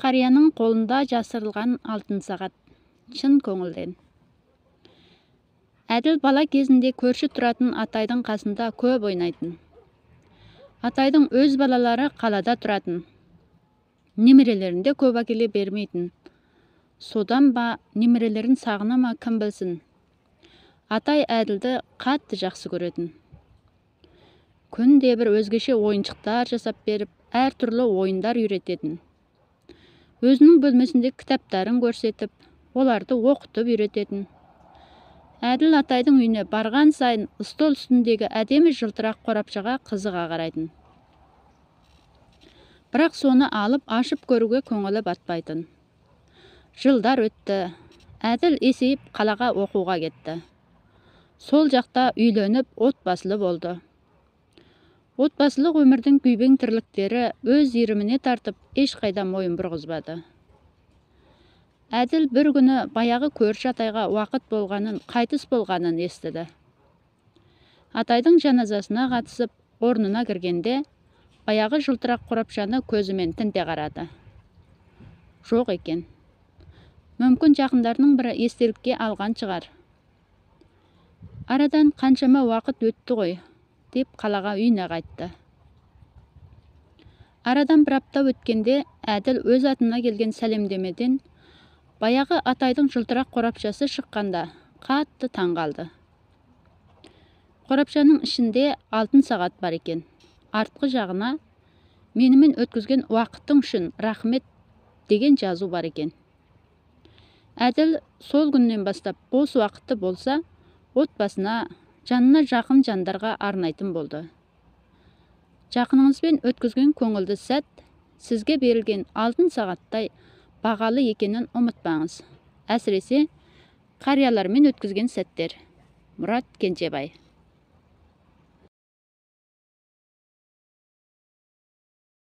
Қарияның қолында жасырылған алтын сағат. Шын көңілден. Әділ бала кезінде көрші тұратын Атайдың қасында көп ойнайтын. Атайдың өз балалары қалада тұратын. Немерелерінде көп әкеле бермейтін. Содан ба немерелерін сағына ма кім білсін. Атай Әділді қатты жақсы көретін. Күнде бір өзгеше ойыншықтар жасап беріп, әртүрлі ойындар үйрететін. Өзінің бөлмесінде кітаптарын көрсетіп, оларды оқытып үйрететін. Әділ Атайдың үйіне барған сайын стол үстіндегі әдемі жылтырақ қорапшаға қызыға қарайтын. Бірақ соны алып ашып көруге көңілі батпайтын. Жылдар өтті. Әділ есейіп қалаға оқуға кетті. Сол жақта үйленіп, отбасылы болды. Отбасылық өмірдің күйбең тірліктері өз иіріміне тартып, ешқайда мойын бұрғызбады. Әділ бір күні баяғы көрші Атайға уақыт болғанын, қайтыс болғанын естіді. Атайдың жаназасына қатысып, орнына кіргенде, баяғы жылтырақ қорапшаны көзімен тінте қарады. Жоқ екен. Мүмкін жақындарының бірі естелікке алған шығар. Арадан қаншама уақыт өтті ғой, деп қалаға үйіне қайтты. Арадан бір апта өткенде Әділ өз атына келген сәлемдемеден баяғы Атайдың жылтырақ қорапшасы шыққанда қатты таң қалды. Қорапшаның ішінде алтын сағат бар екен. Артқы жағына менімен өткізген уақытың үшін рахмет деген жазу бар екен. Әділ сол күннен бастап бос уақыты болса, отбасына, жанына жақын жандарға арнайтын болды. Жақыныңызбен өткізген көңілді сәт сізге берілген алтын сағаттай бағалы екенін ұмытпаңыз. Әсіресе қариялармен өткізген сәттер. Мұрат Кенжебай.